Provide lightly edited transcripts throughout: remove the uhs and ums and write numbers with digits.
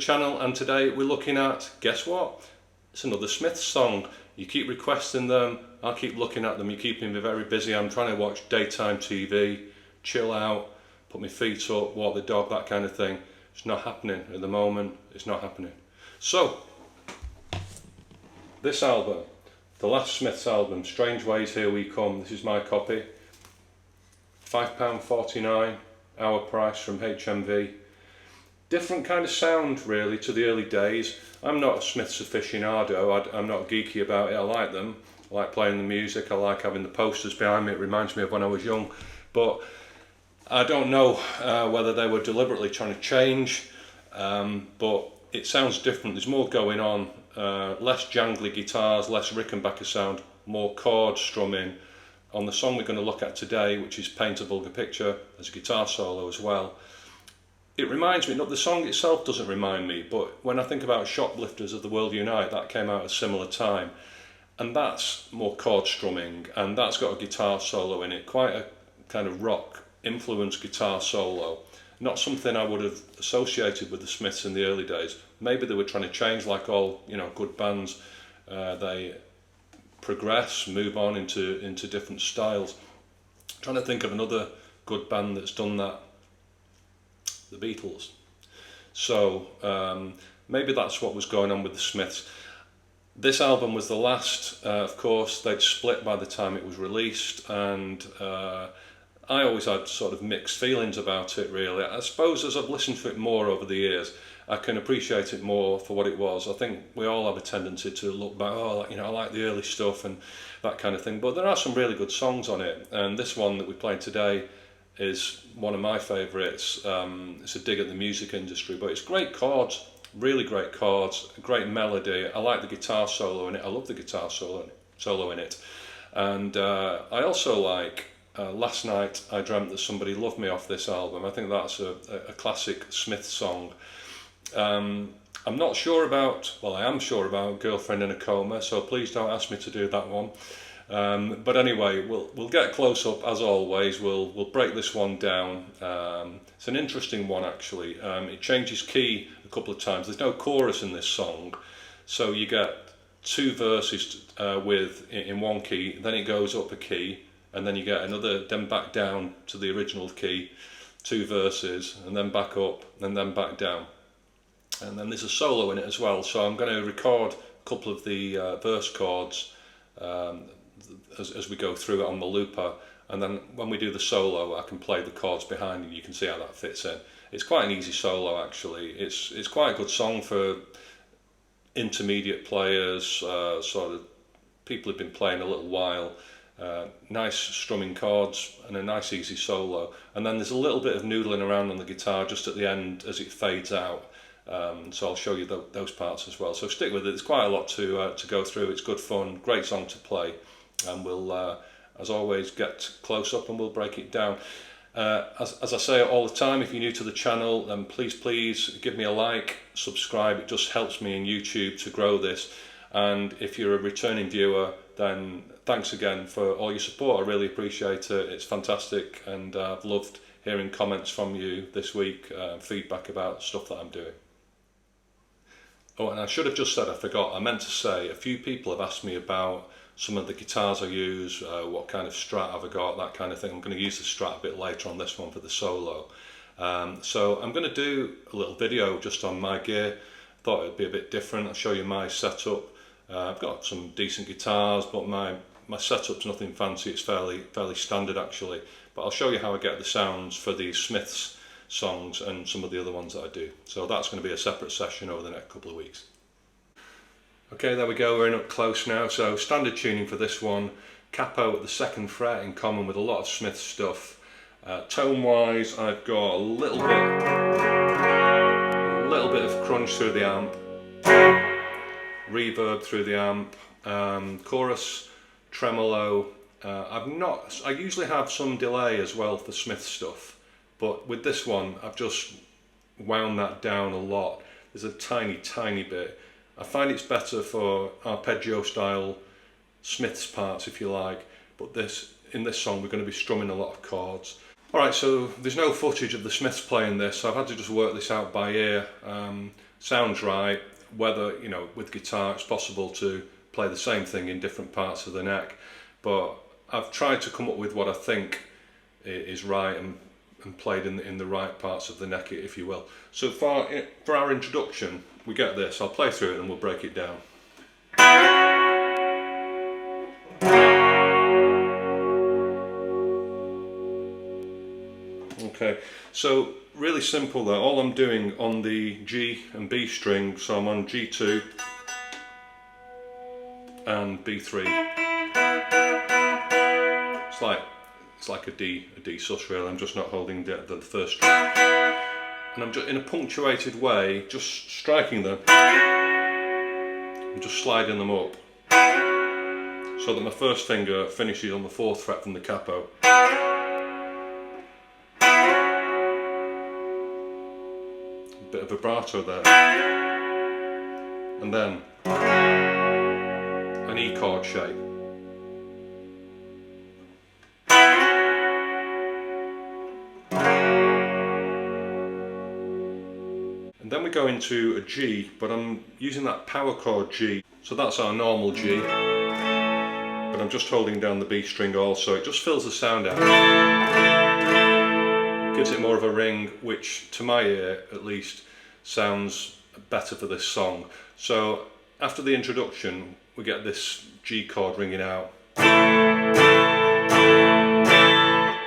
channel, and today we're looking at, guess what? It's another Smiths song. You keep requesting them, I'll keep looking at them, you're keeping me very busy. I'm trying to watch daytime TV, chill out, put my feet up, walk the dog, that kind of thing. It's not happening at the moment, it's not happening. So, this album, the last Smiths album, Strange Ways Here We Come, this is my copy. £5.49, our price from HMV. Different kind of sound really to the early days. I'm not a Smiths aficionado, I'm not geeky about it, I like them. I like playing the music, I like having the posters behind me, it reminds me of when I was young. But I don't know whether they were deliberately trying to change, but it sounds different, there's more going on. Less jangly guitars, less Rickenbacker sound, more chord strumming. On the song we're going to look at today, which is Paint a Vulgar Picture, there's a guitar solo as well. It reminds me, not the song itself doesn't remind me, but when I think about Shoplifters of the World Unite, that came out at a similar time, and that's more chord strumming, and that's got a guitar solo in it, quite a kind of rock influenced guitar solo. Not something I would have associated with the Smiths in the early days. Maybe they were trying to change, like all good bands. They progress, move on into different styles. I'm trying to think of another good band that's done that. The Beatles. So maybe that's what was going on with the Smiths. This album was the last. Of course, they'd split by the time it was released, and I always had sort of mixed feelings about it really. I suppose as I've listened to it more over the years, I can appreciate it more for what it was. I think we all have a tendency to look back, I like the early stuff and that kind of thing, but there are some really good songs on it, and this one that we played today is one of my favourites. It's a dig at the music industry, but it's great chords, really great chords, great melody. I like the guitar solo in it, I love the guitar solo in it, and I also like Last Night I Dreamt That Somebody Loved Me off this album. I think that's a classic Smith song. I'm not sure about, well, I am sure about Girlfriend in a Coma, so please don't ask me to do that one. But anyway, we'll get close up as always. We'll break this one down. It's an interesting one actually. It changes key a couple of times. There's no chorus in this song, so you get two verses in one key, then it goes up a key, and then you get another, then back down to the original key, two verses, and then back up, and then back down. And then there's a solo in it as well, so I'm going to record a couple of the verse chords as we go through it on the looper, and then when we do the solo I can play the chords behind and you can see how that fits in. It's quite an easy solo actually. It's quite a good song for intermediate players, sort of people who've been playing a little while. Nice strumming chords and a nice easy solo, and then there's a little bit of noodling around on the guitar just at the end as it fades out. So I'll show you those parts as well, so stick with it. There's quite a lot to go through. It's good fun, great song to play, and we'll as always get close up and we'll break it down. As I say all the time, if you're new to the channel, then please give me a like, subscribe. It just helps me in YouTube to grow this, and if you're a returning viewer, then thanks again for all your support. I really appreciate it. It's fantastic, and I've loved hearing comments from you this week, feedback about stuff that I'm doing. Oh, and I should have just said, I forgot, I meant to say, a few people have asked me about some of the guitars I use, what kind of Strat have I got, that kind of thing. I'm going to use the Strat a bit later on this one for the solo. So I'm going to do a little video just on my gear. Thought it'd be a bit different. I'll show you my setup. I've got some decent guitars, but my setup's nothing fancy, it's fairly standard actually. But I'll show you how I get the sounds for the Smiths songs and some of the other ones that I do. So that's going to be a separate session over the next couple of weeks. Okay, there we go, we're in up close now. So standard tuning for this one, capo at the 2nd fret, in common with a lot of Smiths stuff. Tone wise, I've got a little bit of crunch through the amp, reverb through the amp, chorus, tremolo. I usually have some delay as well for Smith stuff, but with this one I've just wound that down a lot. There's a tiny bit. I find it's better for arpeggio style Smiths parts if you like, but in this song we're going to be strumming a lot of chords. Alright, so there's no footage of the Smiths playing this, so I've had to just work this out by ear. sounds right. Whether, you know, with guitar it's possible to play the same thing in different parts of the neck, but I've tried to come up with what I think is right and played in the right parts of the neck, if you will. So for our introduction, we get this. I'll play through it and we'll break it down. Okay, so really simple there. All I'm doing on the G and B string, so I'm on G2 and B3. It's like a D sus really. I'm just not holding the first string, and I'm just in a punctuated way, just striking them and just sliding them up, so that my first finger finishes on the 4th fret from the capo. A bit of vibrato there, and then an E chord shape. And then we go into a G, but I'm using that power chord G. So that's our normal G, but I'm just holding down the B string also. It just fills the sound out. Gives it more of a ring, which to my ear at least sounds better for this song. So after the introduction, we get this G chord ringing out.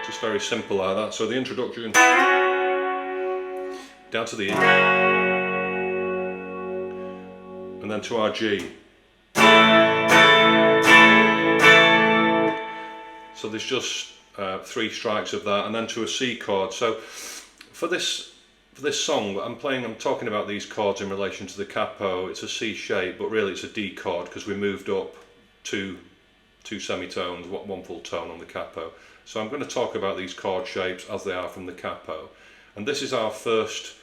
Just very simple like that. So the introduction, down to the E, and then to our G. So there's just 3 strikes of that, and then to a C chord. So for this song, I'm talking about these chords in relation to the capo. It's a C shape, but really it's a D chord because we moved up two semitones, one full tone on the capo. So I'm going to talk about these chord shapes as they are from the capo. And this is our first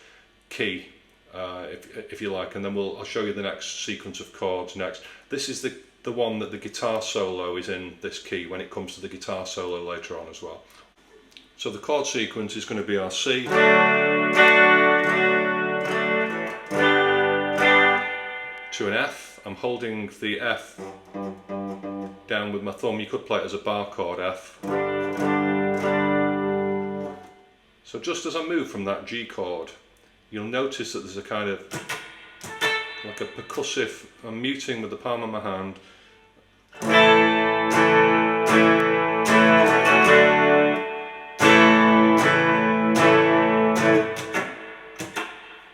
key, if you like, and then I'll show you the next sequence of chords next. This is the one that the guitar solo is in this key when it comes to the guitar solo later on as well. So the chord sequence is going to be our C, to an F. I'm holding the F down with my thumb. You could play it as a bar chord F. So just as I move from that G chord, you'll notice that there's a kind of like a percussive, I'm muting with the palm of my hand.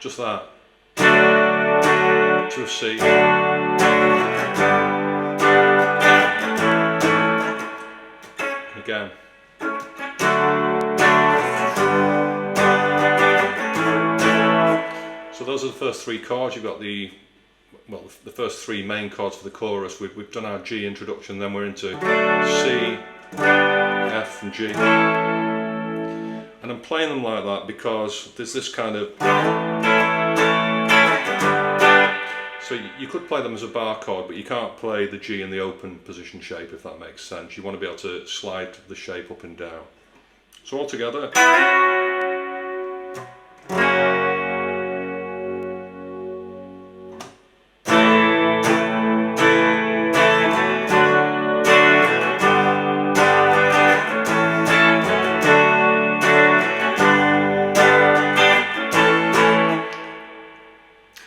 Just that. To a C. Again. So those are the first 3 chords. You've got the first 3 main chords for the chorus. We've done our G introduction, then we're into C, F and G. And I'm playing them like that because there's this kind of... So you could play them as a bar chord, but you can't play the G in the open position shape, if that makes sense. You want to be able to slide the shape up and down. So all together.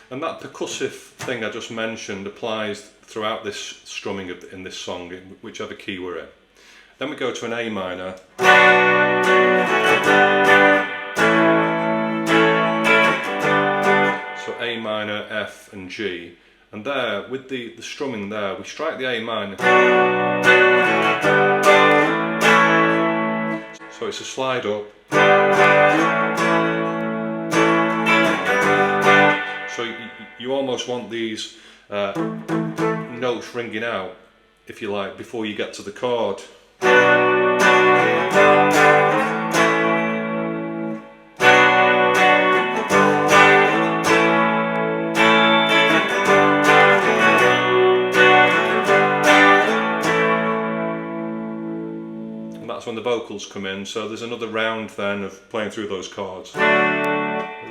And that percussive thing I just mentioned applies throughout this strumming in this song, whichever key we're in. Then we go to an A minor. So A minor, F and G. And there, with the strumming there, we strike the A minor. So it's a slide up. So you almost want these notes ringing out, if you like, before you get to the chord. And that's when the vocals come in, so there's another round then of playing through those chords. The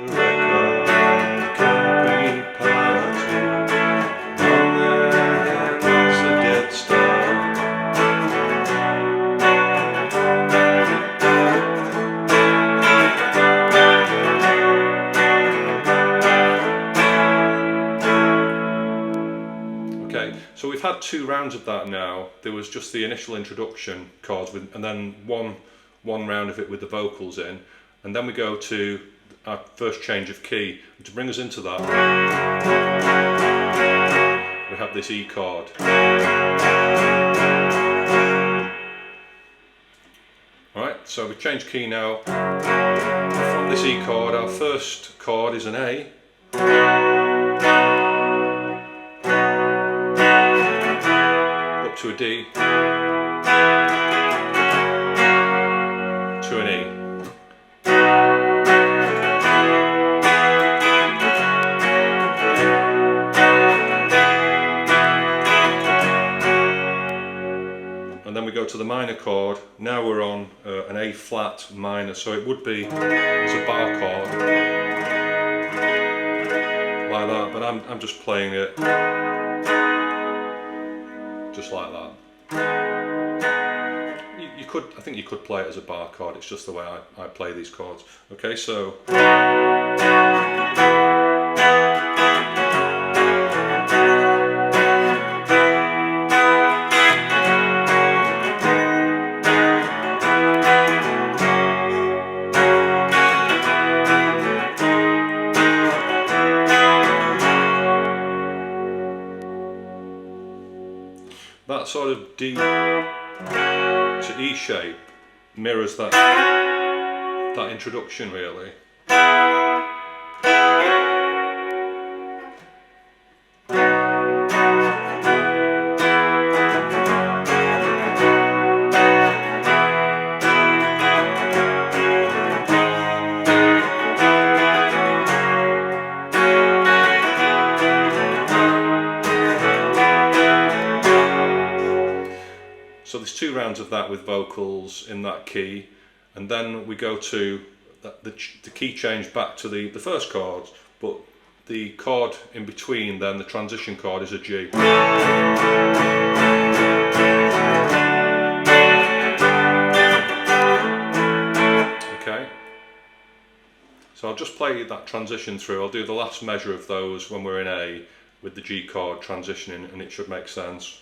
record company Okay, so we've had 2 rounds of that now. There was just the initial introduction chords, and then one round of it with the vocals in, and then we go to our first change of key. And to bring us into that, we have this E chord. Alright, so we've changed key now. From this E chord, our first chord is an A. Up to a D. To an E. And then we go to the minor chord. Now we're on an A flat minor, so it would be as a bar chord like that, but I'm just playing it just like that. You could, I think you could play it as a bar chord. It's just the way I play these chords. Okay, so that sort of D to E shape mirrors that introduction really. So there's 2 rounds of that with vocals in that key, and then we go to the key change back to the first chords, but the chord in between then, the transition chord, is a G. Okay, so I'll just play that transition through. I'll do the last measure of those when we're in A with the G chord transitioning, and it should make sense.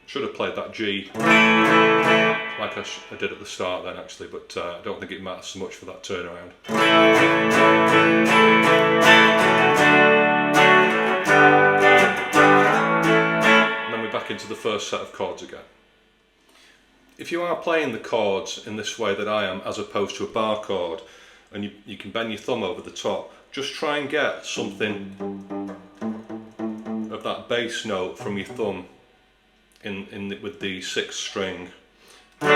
Should have played that G like I did at the start then actually, but I don't think it matters so much for that turnaround. And then we're back into the first set of chords again. If you are playing the chords in this way that I am, as opposed to a bar chord, and you can bend your thumb over the top, just try and get something of that bass note from your thumb with the 6th string. So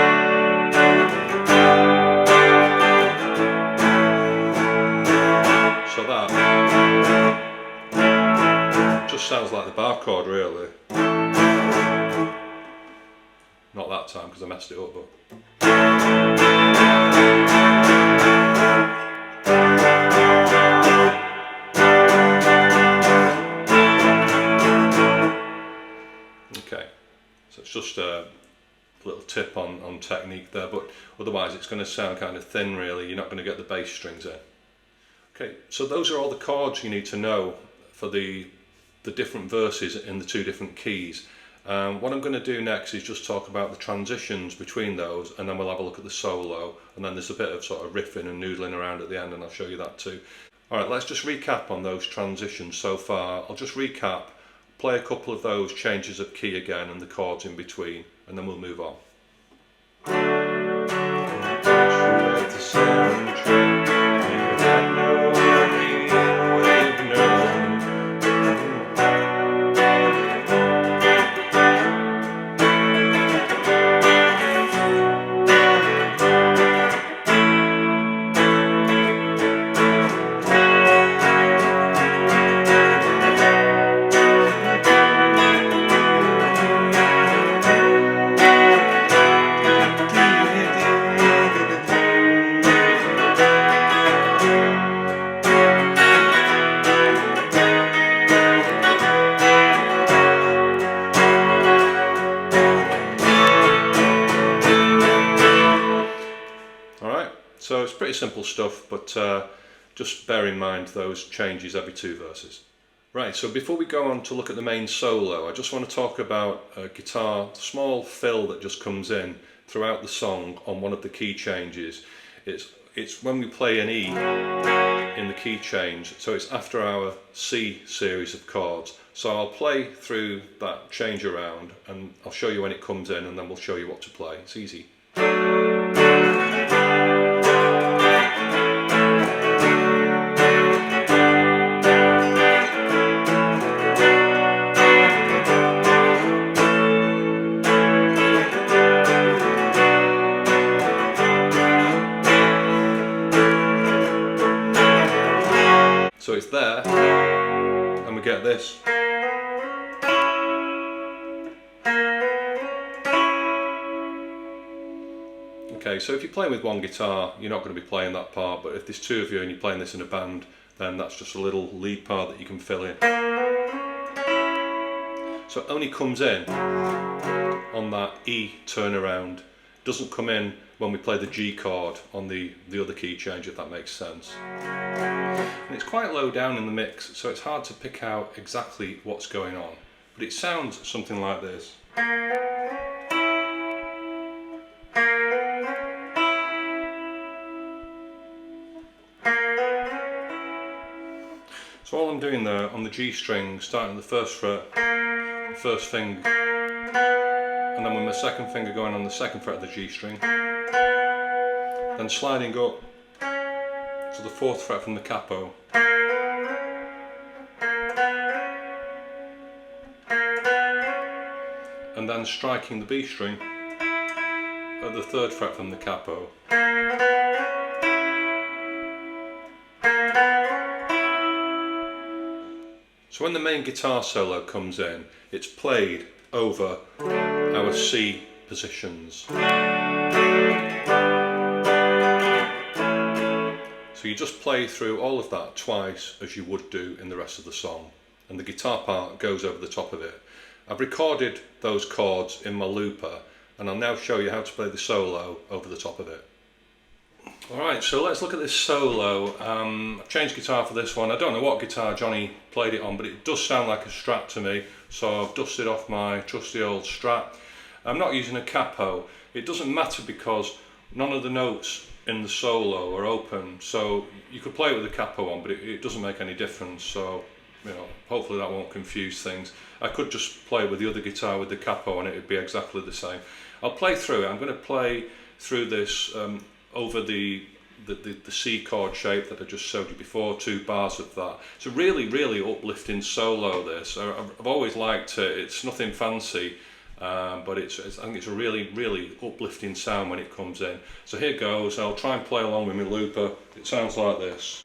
that just sounds like the bar chord really. Not that time because I messed it up, but okay. So it's just a little tip on technique there, but otherwise it's going to sound kind of thin really. You're not going to get the bass strings in. Okay, so those are all the chords you need to know for the different verses in the 2 different keys. What I'm going to do next is just talk about the transitions between those, and then we'll have a look at the solo, and then there's a bit of sort of riffing and noodling around at the end, and I'll show you that too. Alright, let's just recap on those transitions so far. I'll just recap, play a couple of those changes of key again and the chords in between, and then we'll move on. So it's pretty simple stuff, but just bear in mind those changes every 2 verses. Right, so before we go on to look at the main solo, I just want to talk about a guitar, small fill that just comes in throughout the song on one of the key changes. It's when we play an E in the key change, so it's after our C series of chords. So I'll play through that change around and I'll show you when it comes in, and then we'll show you what to play. It's easy. So it's there, and we get this. Okay, so if you're playing with one guitar, you're not going to be playing that part, but if there's 2 of you and you're playing this in a band, then that's just a little lead part that you can fill in. So it only comes in on that E turnaround. Doesn't come in when we play the G chord on the other key change, if that makes sense. And it's quite low down in the mix, so it's hard to pick out exactly what's going on. But it sounds something like this. So all I'm doing there on the G string, starting at the 1st fret, the 1st finger, and then with my 2nd finger going on the 2nd fret of the G string, then sliding up to the 4th fret from the capo, and then striking the B string at the 3rd fret from the capo. So when the main guitar solo comes in, it's played over our C positions. So you just play through all of that twice as you would do in the rest of the song, and the guitar part goes over the top of it. I've recorded those chords in my looper, and I'll now show you how to play the solo over the top of it. Alright, so let's look at this solo. I've changed guitar for this one. I don't know what guitar Johnny played it on, but it does sound like a Strat to me, so I've dusted off my trusty old Strat. I'm not using a capo. It doesn't matter because none of the notes in the solo are open, so you could play it with a capo on, but it doesn't make any difference, so hopefully that won't confuse things. I could just play with the other guitar with the capo on, it'd be exactly the same. I'll play through it. I'm going to play through this over the C chord shape that I just showed you before, 2 bars of that. It's a really, really uplifting solo, this. I've always liked it. It's nothing fancy, but I think it's a really, really uplifting sound when it comes in. So here goes. I'll try and play along with my looper. It sounds like this.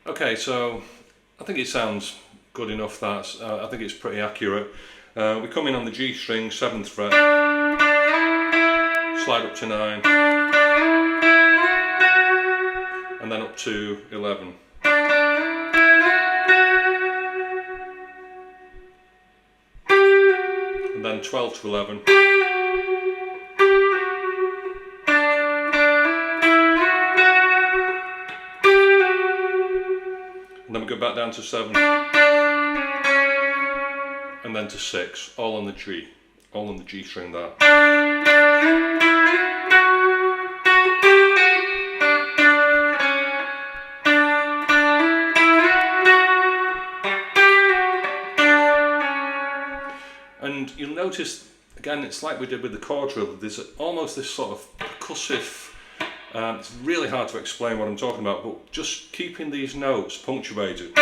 Okay, so I think it sounds good enough. That's I think it's pretty accurate. We come in on the G string, 7th fret, slide up to 9, and then up to 11. And then 12 to 11. And then we go back down to 7, and then to 6, all on the G string there. And you'll notice, again, it's like we did with the chord drill, there's almost this sort of percussive It's really hard to explain what I'm talking about, but just keeping these notes punctuated,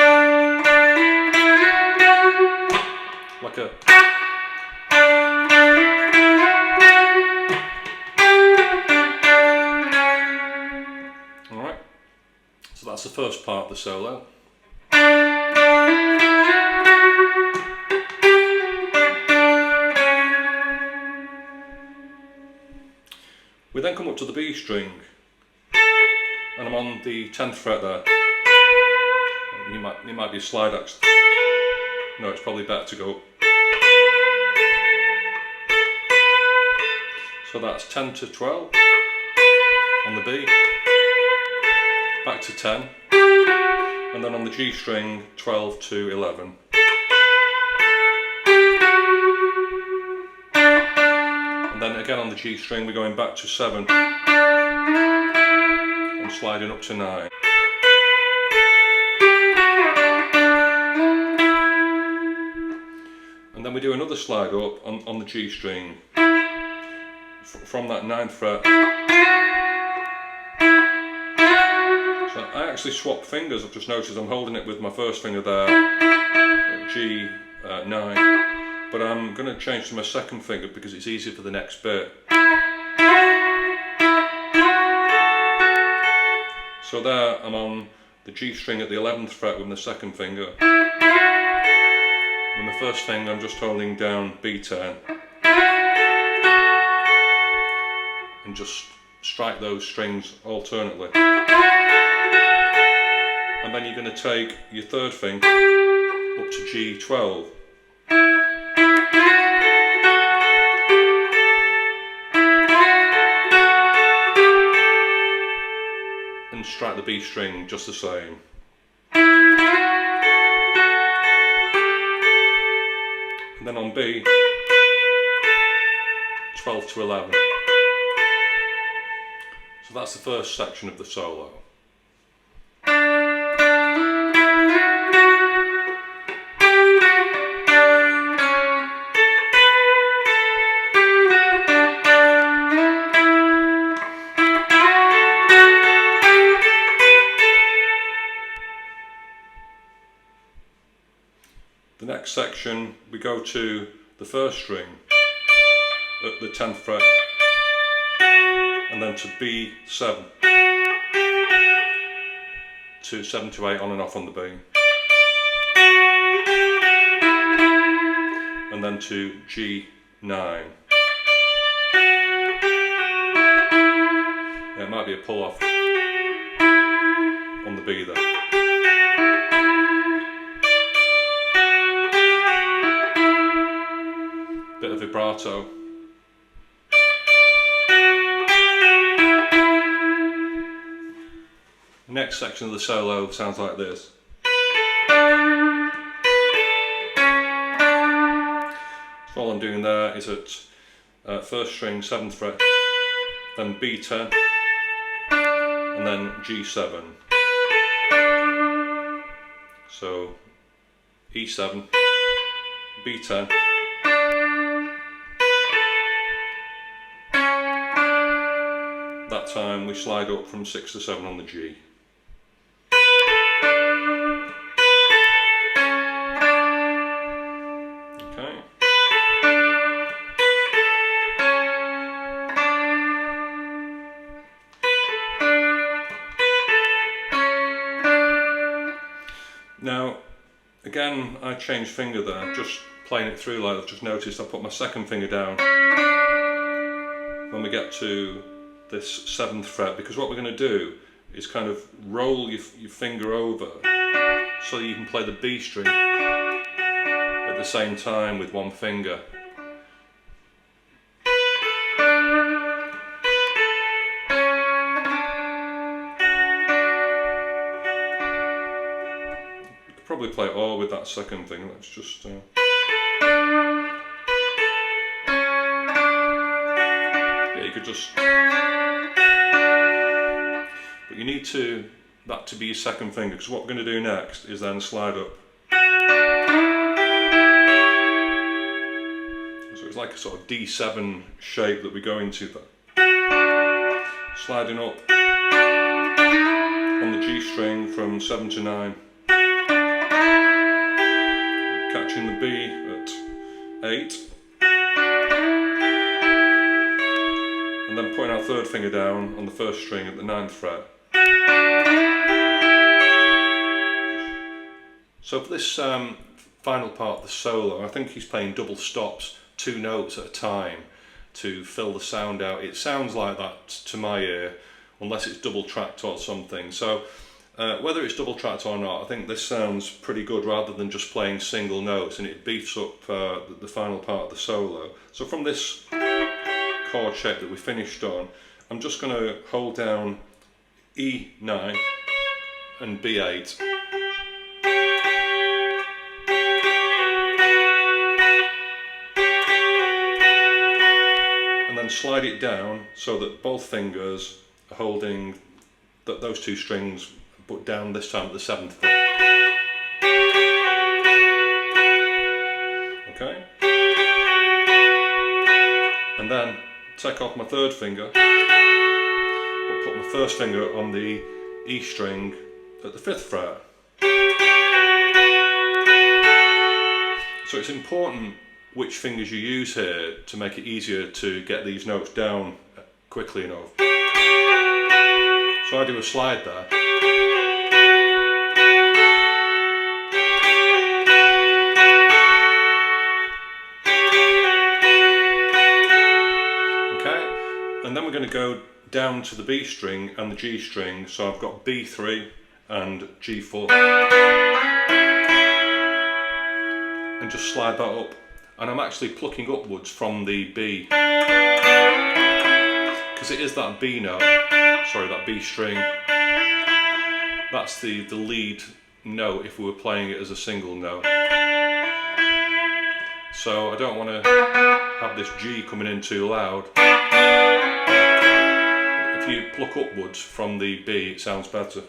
like a... Alright, so that's the first part of the solo. We then come up to the B string, and I'm on the 10th fret there. You might be a slide axe. No, it's probably better to go up. So that's 10 to 12 on the B, back to 10, and then on the G string 12 to 11. And then again on the G string we're going back to 7 and sliding up to 9. And then we do another slide up on the G string from that 9th fret. So I actually swap fingers. I've just noticed I'm holding it with my first finger there, G9. But I'm going to change to my second finger because it's easier for the next bit. So there I'm on the G string at the 11th fret with my second finger. With my first finger I'm just holding down B10. And just strike those strings alternately. And then you're going to take your third finger up to G12. And strike the B string just the same. And then on B, 12 to 11. So that's the first section of the solo. The next section we go to the first string at the 10th fret and then to B7 to 7 to 8 on and off on the B, and then to G9. It might be a pull off on the B there. Bit of vibrato. The next section of the solo sounds like this. So all I'm doing there is at first string 7th fret, then B10, and then G7. So E7, B10, that time we slide up from 6 to 7 on the G. Okay. Now, again, I changed finger there, just playing it through like I've just noticed. I put my second finger down when we get to this 7th fret, because what we're going to do is kind of roll your finger over so that you can play the B string at the same time with one finger. You could probably play it all with that second finger. Let's just yeah, you could just, but you need that to be your second finger, because what we're going to do next is then slide up. So it's like a sort of D7 shape that we go into there. sliding up on the G string from 7 to 9, catching the B at 8, and then putting our third finger down on the first string at the 9th fret. So for this final part of the solo, I think he's playing double stops, 2 notes at a time to fill the sound out. It sounds like that to my ear, unless it's double tracked or something. So whether it's double tracked or not, I think this sounds pretty good rather than just playing single notes, and it beefs up the final part of the solo. So from this chord shape that we finished on, I'm just going to hold down E9 and B8. And then slide it down so that both fingers are holding those 2 strings, but down this time at the 7th fret. Okay? And then take off my 3rd finger, but put my 1st finger on the E string at the 5th fret. So it's important which fingers you use here to make it easier to get these notes down quickly enough. So I do a slide there. Okay, and then we're going to go down to the B string and the G string, so I've got B3 and G4. And just slide that up. And I'm actually plucking upwards from the B, because it is that B note, sorry, that B string. That's the lead note if we were playing it as a single note. So I don't want to have this G coming in too loud. If you pluck upwards from the B, it sounds better.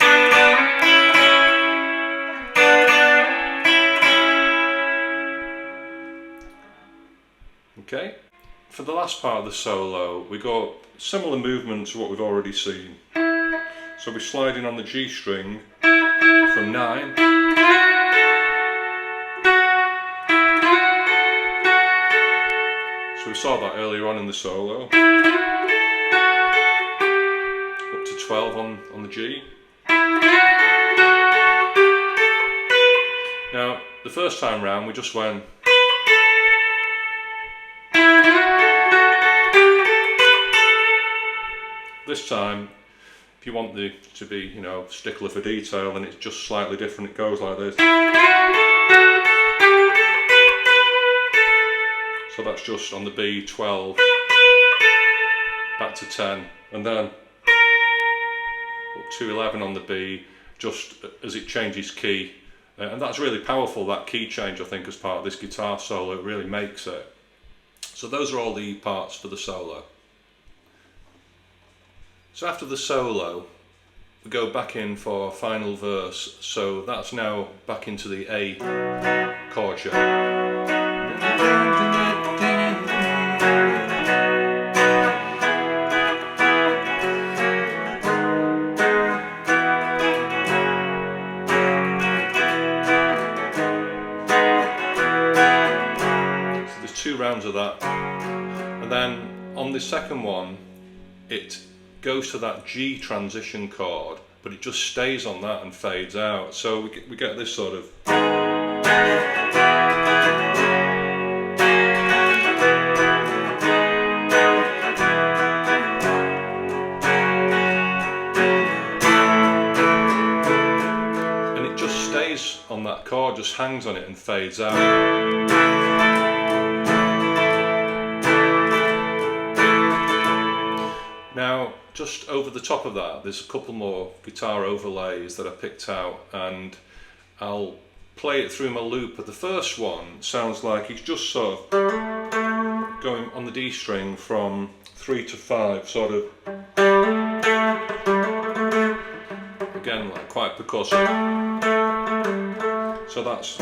Okay, for the last part of the solo, we got similar movement to what we've already seen. So we're sliding on the G string from 9, so we saw that earlier on in the solo, up to 12 on the G. Now, the first time round we just went. This time, if you want to be, you know, stickler for detail, then it's just slightly different. It goes like this. So that's just on the B, 12, back to 10, and then up to 11 on the B, just as it changes key. And that's really powerful, that key change, I think, as part of this guitar solo. It really makes it. So those are all the parts for the solo. So after the solo, we go back in for final verse, so that's now back into the A chord shape. So there's 2 rounds of that, and then on the second one, it goes to that G transition chord, but it just stays on that and fades out. So we get this sort of. And it just stays on that chord, just hangs on it and fades out. Now, just over the top of that, there's a couple more guitar overlays that I picked out, and I'll play it through my loop. But the first one sounds like he's just sort of going on the D string from 3 to 5, sort of. Again, like quite percussive. So that's.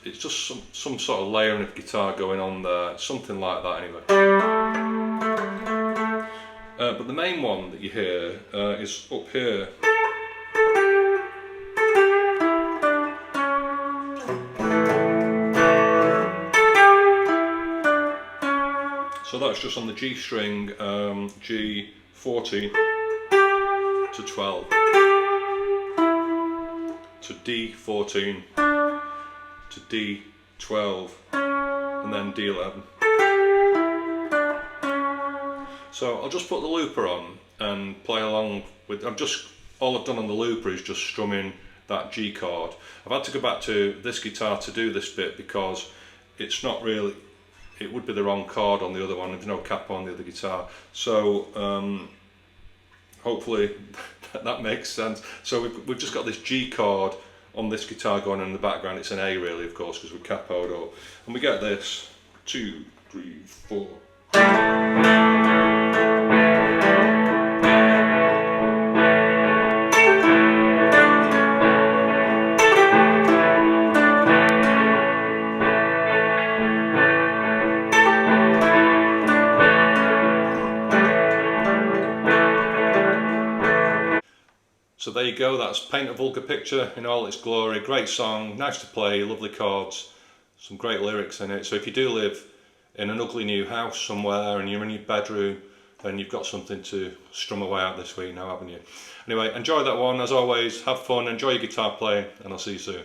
it's just some sort of layering of guitar going on there, something like that anyway. But the main one that you hear is up here. So that's just on the G string, G14 to 12, to D14, to D12, and then D11. So I'll just put the looper on and play along with, all I've done on the looper is just strumming that G chord. I've had to go back to this guitar to do this bit because it's not really, it would be the wrong chord on the other one, there's no cap on the other guitar. So hopefully that makes sense. So we've just got this G chord on this guitar going on in the background. It's an A really, of course, because we're capoed up. And we get this 2, 3, 4. So there you go, that's Paint a Vulgar Picture in all its glory. Great song, nice to play, lovely chords, some great lyrics in it. So if you do live in an ugly new house somewhere and you're in your bedroom, then you've got something to strum away at this week now, haven't you? Anyway, enjoy that one as always, have fun, enjoy your guitar playing, and I'll see you soon.